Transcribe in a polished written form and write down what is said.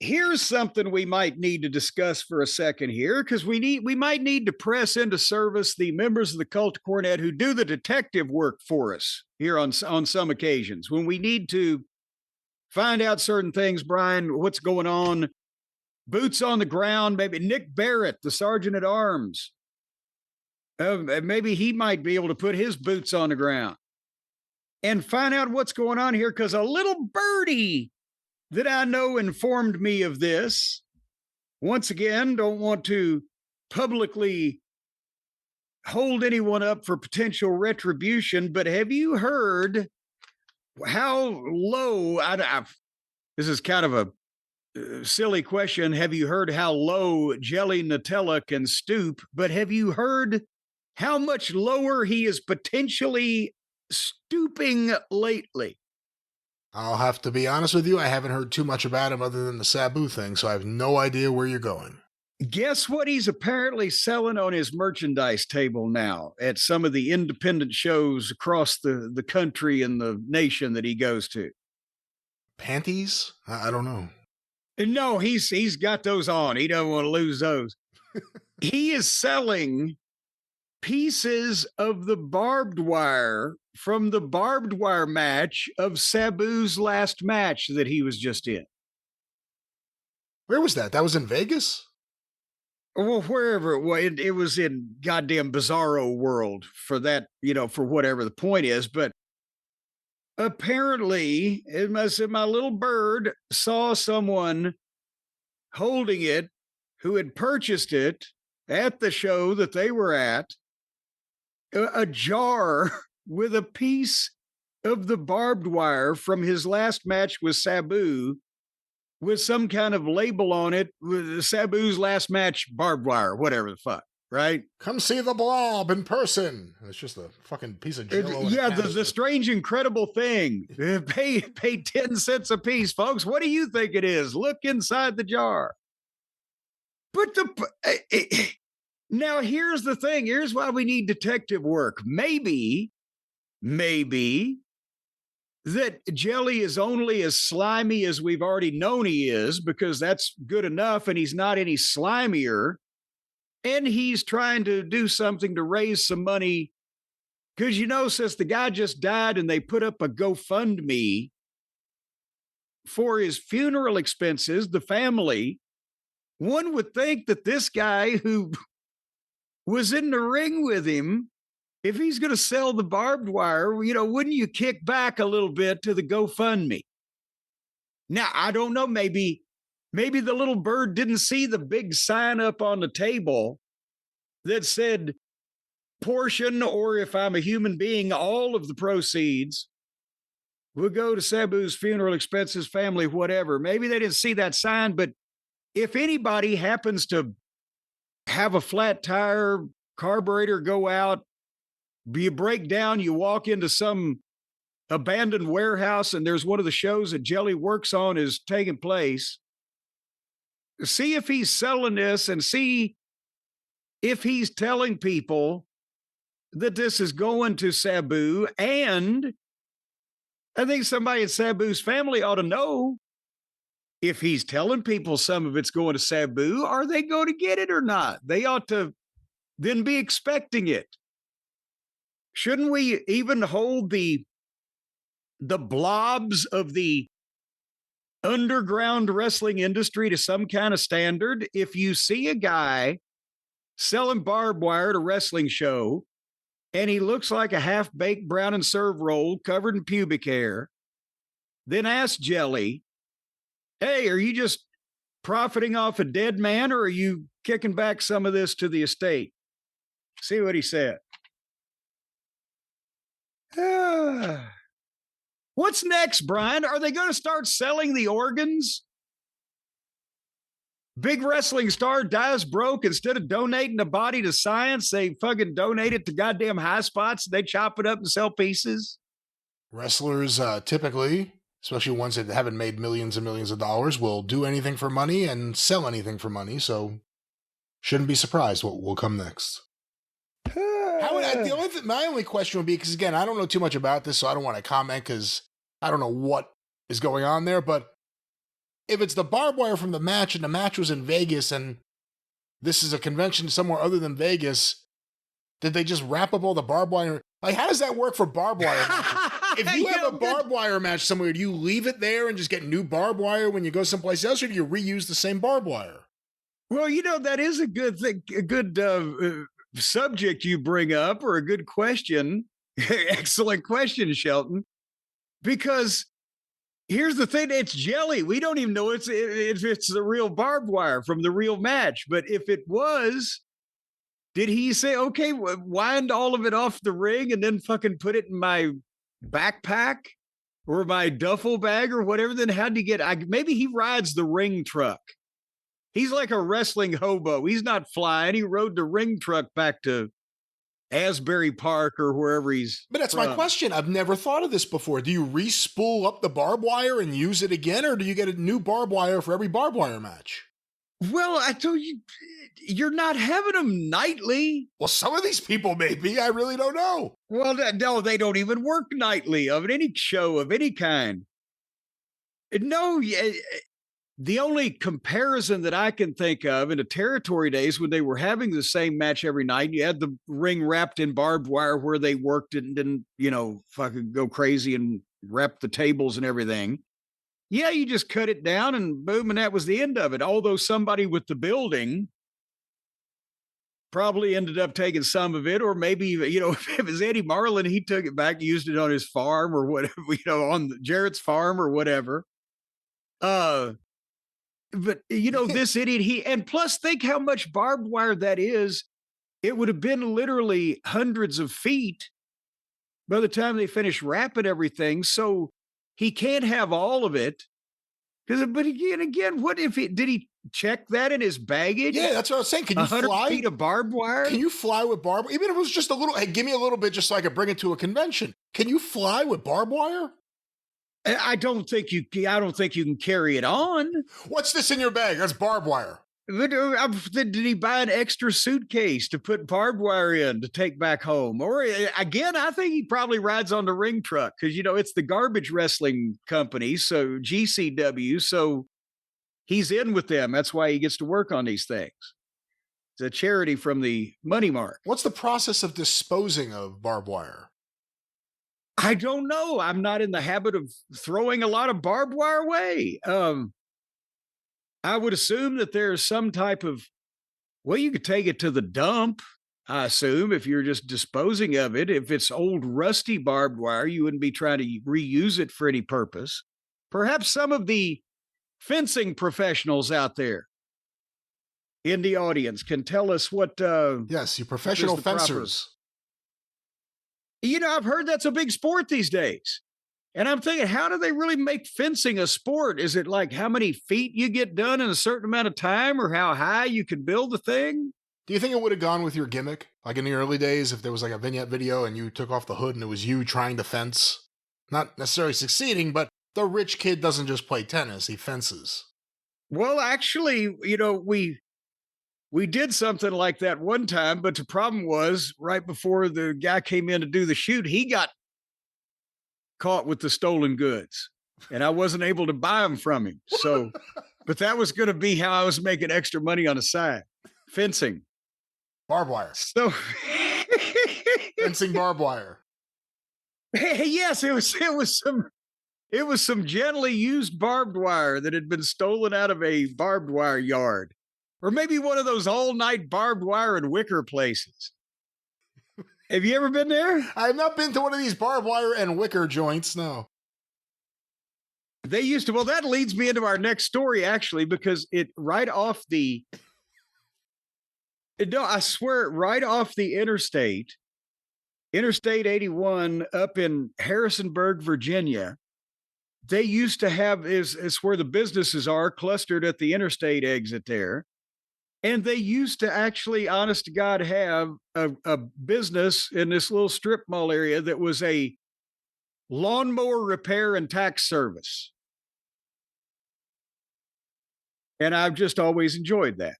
Here's something we might need to discuss for a second here, because we might need to press into service the members of the cult of Cornette who do the detective work for us here on some occasions when we need to find out certain things. Brian, what's going on? Boots on the ground. Maybe Nick Barrett, the sergeant at arms. Maybe he might be able to put his boots on the ground and find out what's going on here, because a little birdie that I know informed me of this. Once again, don't want to publicly hold anyone up for potential retribution, but have you heard how low, this is kind of a silly question, have you heard how low Jelly Nutella can stoop, but have you heard how much lower he is potentially stooping lately? I'll have to be honest with you, I haven't heard too much about him other than the Sabu thing, so I have no idea where you're going. Guess what he's apparently selling on his merchandise table now at some of the independent shows across the country and the nation that he goes to? Panties? I don't know. No, he's got those on. He doesn't want to lose those. He is selling pieces of the barbed wire from the barbed wire match of Sabu's last match that he was just in. Where was that? That was in Vegas? Well, wherever it was, it was in goddamn Bizarro World for that, for whatever the point is. But apparently, my little bird saw someone holding it who had purchased it at the show that they were at, a jar with a piece of the barbed wire from his last match with Sabu with some kind of label on it, with Sabu's last match barbed wire, whatever the fuck, right? Come see the blob in person. It's just a fucking piece of jello. Yeah, the strange, incredible thing. Pay 10 cents a piece, folks. What do you think it is? Look inside the jar. But now here's the thing. Here's why we need detective work. Maybe that Jelly is only as slimy as we've already known he is, because that's good enough, and he's not any slimier. And he's trying to do something to raise some money, because, since the guy just died and they put up a GoFundMe for his funeral expenses, the family, one would think that this guy who was in the ring with him, if he's going to sell the barbed wire, wouldn't you kick back a little bit to the GoFundMe? Now, I don't know. Maybe the little bird didn't see the big sign up on the table that said portion, or if I'm a human being, all of the proceeds will go to Sabu's funeral expenses, family, whatever. Maybe they didn't see that sign, but if anybody happens to have a flat tire, carburetor go out, you break down, you walk into some abandoned warehouse, and there's one of the shows that Jelly works on is taking place. See if he's selling this, and see if he's telling people that this is going to Sabu. And I think somebody at Sabu's family ought to know, if he's telling people some of it's going to Sabu, are they going to get it or not? They ought to then be expecting it. Shouldn't we even hold the blobs of the underground wrestling industry to some kind of standard? If you see a guy selling barbed wire at a wrestling show, and he looks like a half-baked brown and serve roll covered in pubic hair, then ask Jelly, hey, are you just profiting off a dead man, or are you kicking back some of this to the estate? See what he said. What's next, Brian? Are they going to start selling the organs? Big wrestling star dies broke. Instead of donating the body to science, they fucking donate it to goddamn high spots. They chop it up and sell pieces. Wrestlers typically, especially ones that haven't made millions and millions of dollars, will do anything for money and sell anything for money. So shouldn't be surprised what will come next. My only question would be, because again, I don't know too much about this, so I don't want to comment because I don't know what is going on there. But if it's the barbed wire from the match and the match was in Vegas and this is a convention somewhere other than Vegas, did they just wrap up all the barbed wire? Like, how does that work for barbed wire matches? If you have a barbed wire match somewhere, do you leave it there and just get new barbed wire when you go someplace else, or do you reuse the same barbed wire? Well, that is a good thing, a good subject you bring up, or a good question. Excellent question, Shelton. Because here's the thing, it's jelly. We don't even know if it's the real barbed wire from the real match. But if it was, did he say, okay, wind all of it off the ring and then fucking put it in my backpack or my duffel bag or whatever? Then how'd he get, maybe he rides the ring truck. He's like a wrestling hobo. He's not flying. He rode the ring truck back to Asbury Park or wherever he's But that's from. my question. I've never thought of this before. Do you re-spool up the barbed wire and use it again, or do you get a new barbed wire for every barbed wire match? Well, I told you, you're not having them nightly. Well, some of these people may be. I really don't know. Well, no, they don't even work nightly of any show of any kind. No, the only comparison that I can think of in the territory days when they were having the same match every night, you had the ring wrapped in barbed wire where they worked it and didn't, fucking go crazy and wrap the tables and everything. Yeah, you just cut it down and boom, and that was the end of it. Although somebody with the building probably ended up taking some of it, or maybe, if it was Eddie Marlin, he took it back, used it on his farm or whatever, on Jarrett's farm or whatever. But this idiot, and plus think how much barbed wire that is. It would have been literally hundreds of feet by the time they finished wrapping everything. So he can't have all of it. But again, what if did he check that in his baggage? Yeah, that's what I was saying. Can you 100 fly? feet of barbed wire? Can you fly with barbed? Even if it was just a little, hey, give me a little bit just so I could bring it to a convention. Can you fly with barbed wire? I don't think you can carry it on. What's this in your bag? That's barbed wire. Did he buy an extra suitcase to put barbed wire in to take back home? Or again, I think he probably rides on the ring truck because, it's the garbage wrestling company. So GCW. So he's in with them. That's why he gets to work on these things. It's a charity from the Money Mark. What's the process of disposing of barbed wire? I don't know. I'm not in the habit of throwing a lot of barbed wire away. I would assume that there's some type of, you could take it to the dump, I assume, if you're just disposing of it. If it's old rusty barbed wire, you wouldn't be trying to reuse it for any purpose. Perhaps some of the fencing professionals out there in the audience can tell us what... yes, you professional fencers. I've heard that's a big sport these days. And I'm thinking, how do they really make fencing a sport? Is it like how many feet you get done in a certain amount of time, or how high you can build the thing? Do you think it would have gone with your gimmick? Like in the early days, if there was like a vignette video and you took off the hood and it was you trying to fence? Not necessarily succeeding, but the rich kid doesn't just play tennis, he fences. Well, actually, we did something like that one time, but the problem was right before the guy came in to do the shoot, he got caught with the stolen goods and I wasn't able to buy them from him. So, but that was going to be how I was making extra money on the side. Fencing. Barbed wire. So fencing barbed wire. Yes, it was some gently used barbed wire that had been stolen out of a barbed wire yard, or maybe one of those all night barbed wire and wicker places. Have you ever been there? I've not been to one of these barbed wire and wicker joints, no. They used to, well, that leads me into our next story, actually, because right off the 81 up in Harrisonburg, Virginia, they used to have, is where the businesses are clustered at the interstate exit there. And they used to actually, honest to God, have a business in this little strip mall area that was a lawnmower repair and tax service. And I've just always enjoyed that.